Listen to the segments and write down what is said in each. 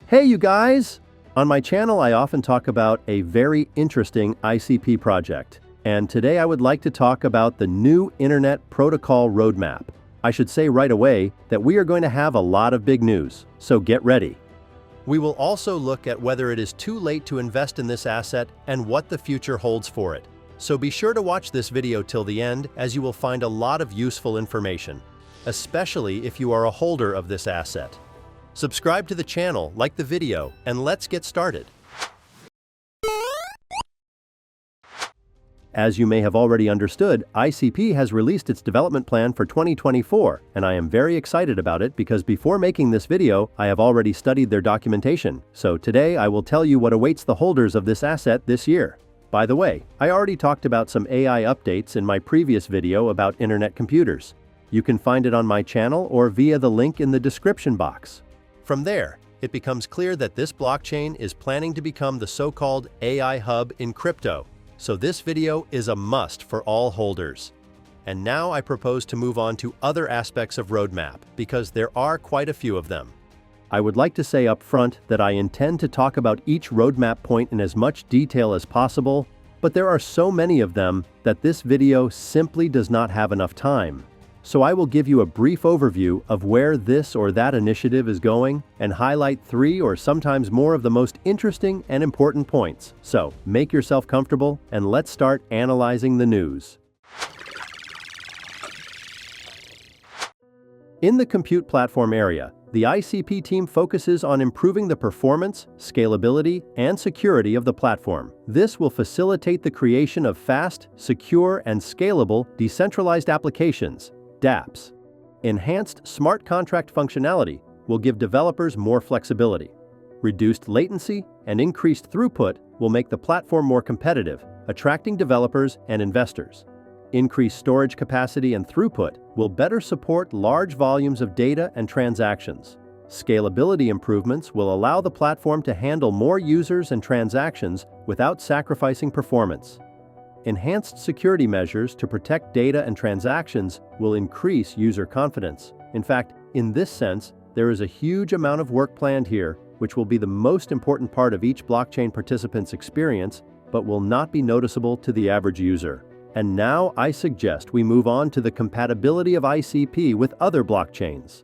Hey you guys! On my channel I often talk about a very interesting ICP project, and today I would like to talk about the new Internet Protocol roadmap. I should say right away that we are going to have a lot of big news, so get ready. We will also look at whether it is too late to invest in this asset and what the future holds for it. So be sure to watch this video till the end, as you will find a lot of useful information, especially if you are a holder of this asset. Subscribe to the channel, like the video, and let's get started. As you may have already understood, ICP has released its development plan for 2024, and I am very excited about it because before making this video, I have already studied their documentation. So today I will tell you what awaits the holders of this asset this year. By the way, I already talked about some AI updates in my previous video about internet computers. You can find it on my channel or via the link in the description box. From there, it becomes clear that this blockchain is planning to become the so-called AI hub in crypto, so this video is a must for all holders. And now I propose to move on to other aspects of roadmap, because there are quite a few of them. I would like to say up front that I intend to talk about each roadmap point in as much detail as possible, but there are so many of them that this video simply does not have enough time. So I will give you a brief overview of where this or that initiative is going and highlight 3 or sometimes more of the most interesting and important points. So make yourself comfortable and let's start analyzing the news. In the compute platform area, the ICP team focuses on improving the performance, scalability, and security of the platform. This will facilitate the creation of fast, secure, and scalable decentralized applications, dApps. Enhanced smart contract functionality will give developers more flexibility. Reduced latency and increased throughput will make the platform more competitive, attracting developers and investors. Increased storage capacity and throughput will better support large volumes of data and transactions. Scalability improvements will allow the platform to handle more users and transactions without sacrificing performance. Enhanced security measures to protect data and transactions will increase user confidence. In fact, in this sense, there is a huge amount of work planned here, which will be the most important part of each blockchain participant's experience, but will not be noticeable to the average user. And now I suggest we move on to the compatibility of ICP with other blockchains.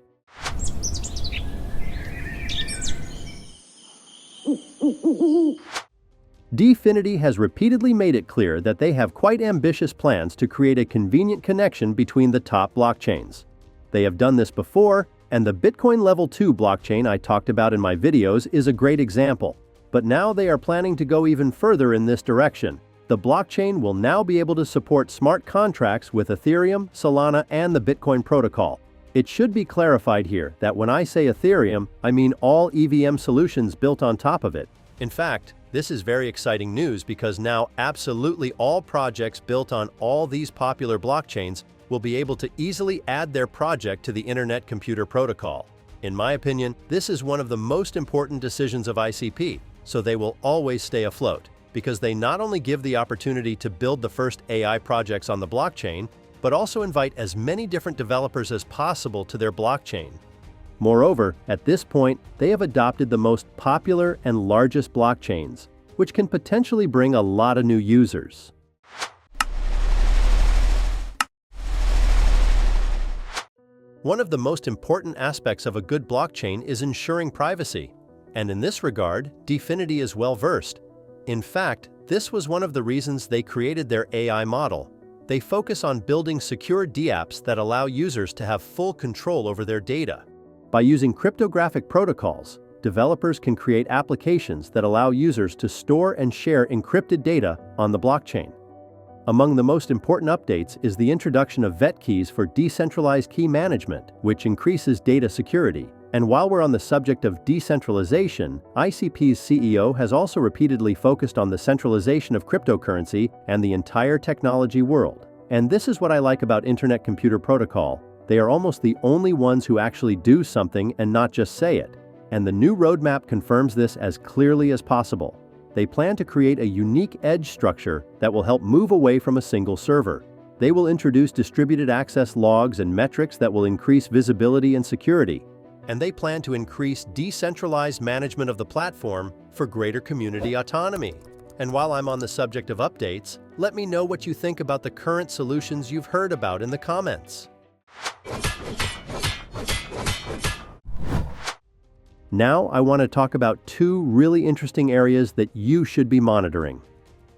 Dfinity has repeatedly made it clear that they have quite ambitious plans to create a convenient connection between the top blockchains. They have done this before, and the Bitcoin Level 2 blockchain I talked about in my videos is a great example. But now they are planning to go even further in this direction. The blockchain will now be able to support smart contracts with Ethereum, Solana, and the Bitcoin protocol. It should be clarified here that when I say Ethereum, I mean all EVM solutions built on top of it. In fact, this is very exciting news because now absolutely all projects built on all these popular blockchains will be able to easily add their project to the Internet Computer Protocol. In my opinion, this is one of the most important decisions of ICP, so they will always stay afloat, because they not only give the opportunity to build the first AI projects on the blockchain, but also invite as many different developers as possible to their blockchain. Moreover, at this point, they have adopted the most popular and largest blockchains, which can potentially bring a lot of new users. One of the most important aspects of a good blockchain is ensuring privacy, and in this regard, Dfinity is well versed. In fact, this was one of the reasons they created their AI model. They focus on building secure dApps that allow users to have full control over their data. By using cryptographic protocols, developers can create applications that allow users to store and share encrypted data on the blockchain. Among the most important updates is the introduction of vet keys for decentralized key management, which increases data security. And while we're on the subject of decentralization, ICP's CEO has also repeatedly focused on the centralization of cryptocurrency and the entire technology world. And this is what I like about Internet Computer Protocol. They are almost the only ones who actually do something and not just say it. And the new roadmap confirms this as clearly as possible. They plan to create a unique edge structure that will help move away from a single server. They will introduce distributed access logs and metrics that will increase visibility and security. and they plan to increase decentralized management of the platform for greater community autonomy. And while I'm on the subject of updates, let me know what you think about the current solutions you've heard about in the comments. Now I want to talk about two really interesting areas that you should be monitoring.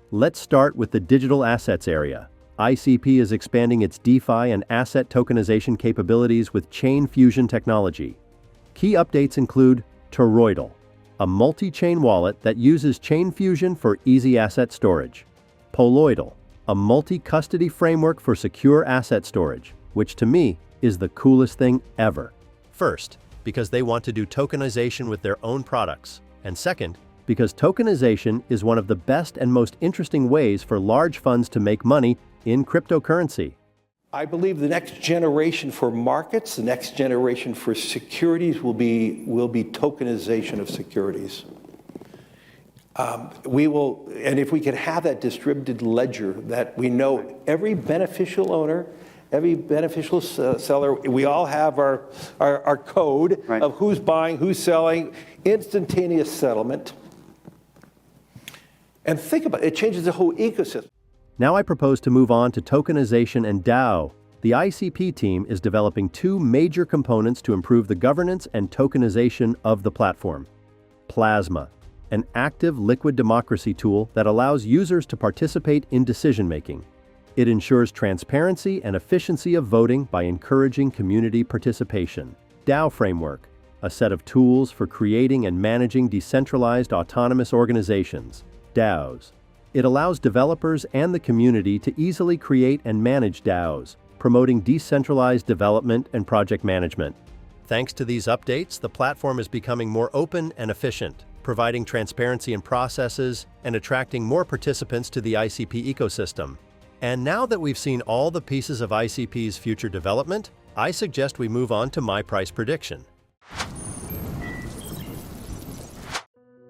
Let's start with the digital assets area. ICP is expanding its DeFi and asset tokenization capabilities with chain fusion technology. Key updates include Toroidal, a multi-chain wallet that uses chain fusion for easy asset storage. Poloidal, a multi-custody framework for secure asset storage, which to me is the coolest thing ever. First, because they want to do tokenization with their own products. And second, because tokenization is one of the best and most interesting ways for large funds to make money in cryptocurrency. I believe the next generation for markets, the next generation for securities will be tokenization of securities. And if we can have that distributed ledger that we know every beneficial owner, every beneficial seller, we all have our code of who's buying, who's selling, instantaneous settlement. And think about it, it changes the whole ecosystem. Now I propose to move on to tokenization and DAO. The ICP team is developing two major components to improve the governance and tokenization of the platform. Plasma, an active liquid democracy tool that allows users to participate in decision-making. It ensures transparency and efficiency of voting by encouraging community participation. DAO Framework, a set of tools for creating and managing decentralized autonomous organizations, DAOs. It allows developers and the community to easily create and manage DAOs, promoting decentralized development and project management. Thanks to these updates, the platform is becoming more open and efficient, providing transparency in processes and attracting more participants to the ICP ecosystem. And now that we've seen all the pieces of ICP's future development, I suggest we move on to my price prediction.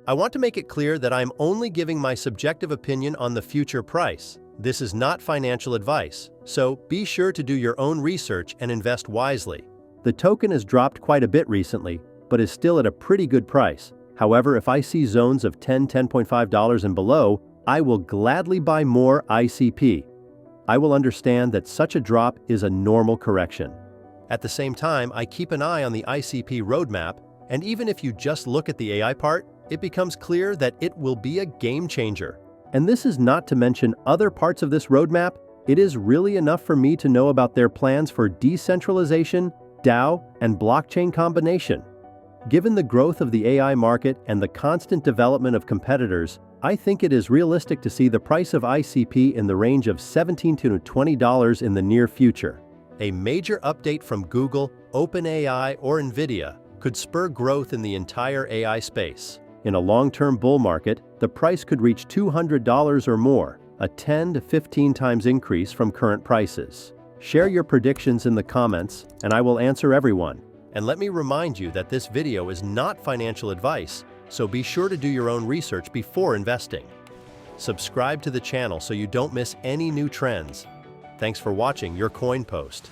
I want to make it clear that I'm only giving my subjective opinion on the future price. This is not financial advice, so be sure to do your own research and invest wisely. The token has dropped quite a bit recently, but is still at a pretty good price. However, if I see zones of $10.5 and below, I will gladly buy more ICP. I will understand that such a drop is a normal correction. At the same time, I keep an eye on the ICP roadmap, and even if you just look at the AI part, it becomes clear that it will be a game changer. And this is not to mention other parts of this roadmap. It is really enough for me to know about their plans for decentralization, DAO, and blockchain combination. Given the growth of the AI market and the constant development of competitors, I think it is realistic to see the price of ICP in the range of $17 to $20 in the near future. A major update from Google, OpenAI, or NVIDIA could spur growth in the entire AI space. In a long-term bull market, the price could reach $200 or more, a 10 to 15 times increase from current prices. Share your predictions in the comments, and I will answer everyone. And let me remind you that this video is not financial advice, so be sure to do your own research before investing. Subscribe to the channel so you don't miss any new trends. Thanks for watching your Coin Post.